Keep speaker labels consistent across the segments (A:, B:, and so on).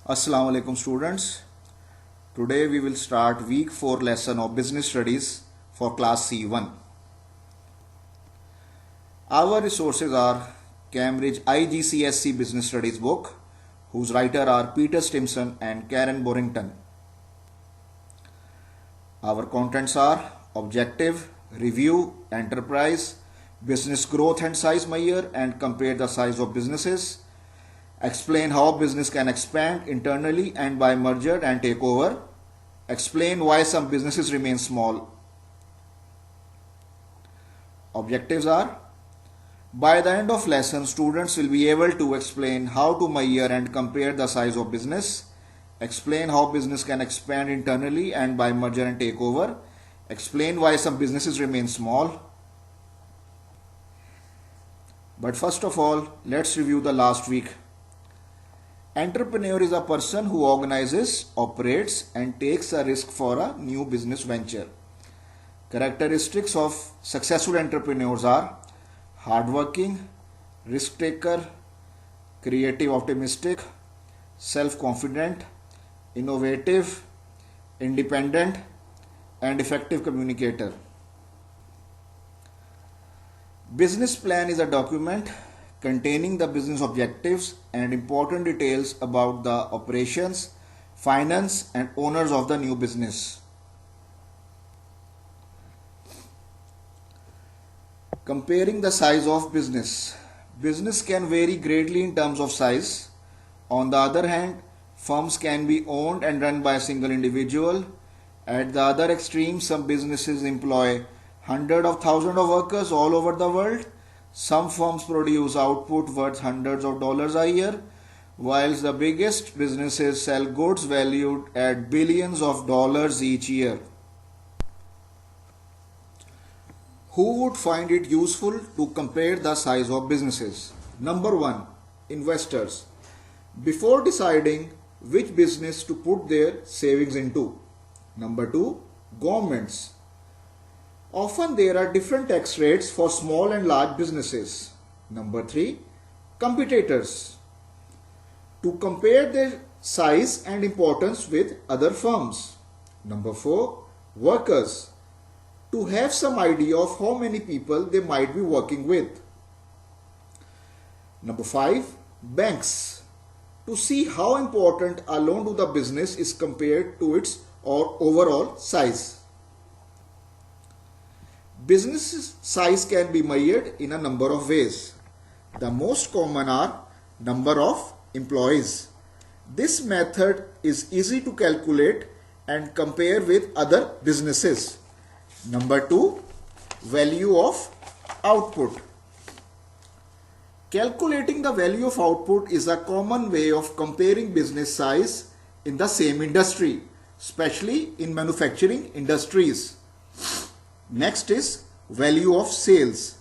A: Assalamu alaikum students. Today we will start week 4 lesson of business studies for class C1. Our resources are Cambridge IGCSE Business Studies book, whose writer are Peter Stimson and Karen Borrington. Our contents are objective, review, enterprise, business growth and size measure and compare the size of businesses, explain how business can expand internally and by merger and takeover, explain why some businesses remain small. Objectives are: by the end of lesson, students will be able to explain how to measure and compare the size of business, explain how business can expand internally and by merger and takeover, explain why some businesses remain small. But first of all, let's review the last week. Entrepreneur is a person who organizes, operates, and takes a risk for a new business venture. Characteristics of successful entrepreneurs are hardworking, risk taker, creative, optimistic, self-confident, innovative, independent, and effective communicator. Business plan is a document containing the business objectives and important details about the operations, finance, and owners of the new business. Comparing the size of business. Business can vary greatly in terms of size. On the other hand, firms can be owned and run by a single individual. At the other extreme, some businesses employ hundreds of thousands of workers all over the world. Some firms produce output worth hundreds of dollars a year, whilst the biggest businesses sell goods valued at billions of dollars each year. Who would find it useful to compare the size of businesses? Number 1. Investors. Before deciding which business to put their savings into. Number 2. Governments. Often there are different tax rates for small and large businesses. Number 3. Competitors. To compare their size and importance with other firms. Number 4. Workers. To have some idea of how many people they might be working with. Number 5. Banks. To see how important a loan to the business is compared to its overall size. Business size can be measured in a number of ways. The most common are number of employees. This method is easy to calculate and compare with other businesses. Number 2, value of output. Calculating the value of output is a common way of comparing business size in the same industry, especially in manufacturing industries. Next is value of sales.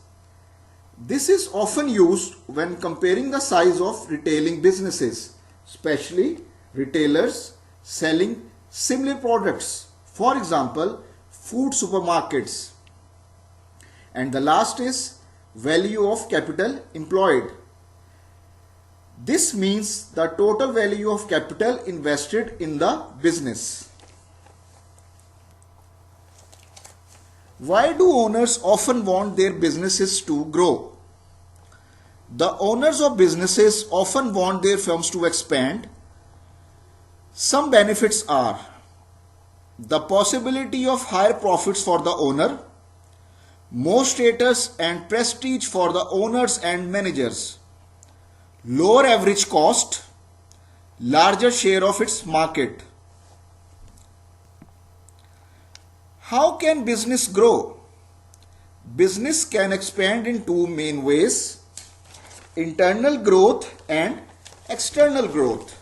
A: This is often used when comparing the size of retailing businesses, especially retailers selling similar products, for example, food supermarkets. And the last is value of capital employed. This means the total value of capital invested in the business. Why do owners often want their businesses to grow? The owners of businesses often want their firms to expand. Some benefits are the possibility of higher profits for the owner, more status and prestige for the owners and managers, lower average cost, larger share of its market. How can business grow? Business can expand in two main ways: internal growth and external growth.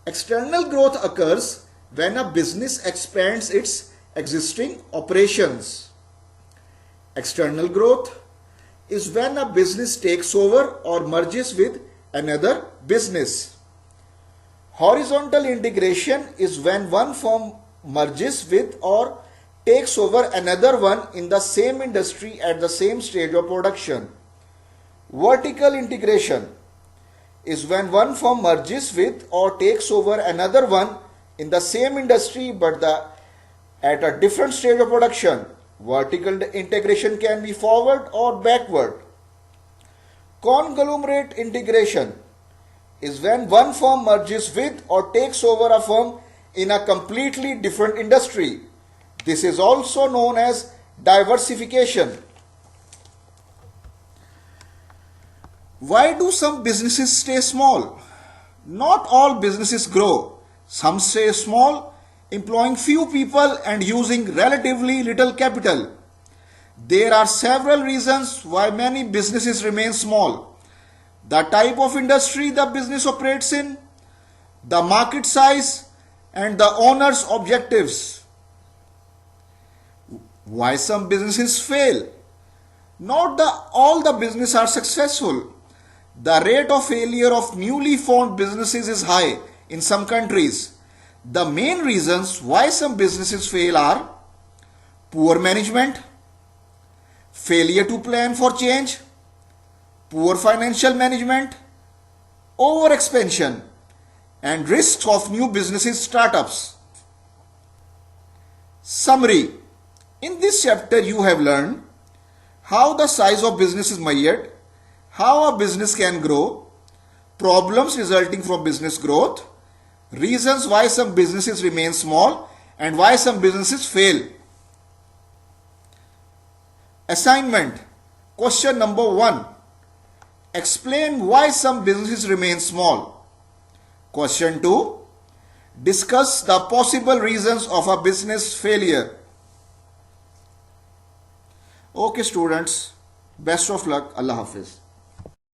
A: External growth occurs when a business expands its existing operations. External growth is when a business takes over or merges with another business. Horizontal integration is when one firm merges with or takes over another one in the same industry at the same stage of production. Vertical integration is when one firm merges with or takes over another one in the same industry but at a different stage of production. Vertical integration can be forward or backward. Conglomerate integration is when one firm merges with or takes over a firm in a completely different industry. This is also known as diversification. Why do some businesses stay small? Not all businesses grow. Some stay small, employing few people and using relatively little capital. There are several reasons why many businesses remain small. The type of industry the business operates in, the market size, and the owner's objectives. Why some businesses fail? Not all the businesses are successful. The rate of failure of newly formed businesses is high in some countries. The main reasons why some businesses fail are poor management, failure to plan for change, poor financial management, over expansion, and risks of new businesses startups. Summary. In this chapter you have learned how the size of business is measured, how a business can grow, problems resulting from business growth, reasons why some businesses remain small, and why some businesses fail. Assignment. Question number 1. Explain why some businesses remain small. Question 2. Discuss the possible reasons of a business failure. Okay students, best of luck. Allah Hafiz.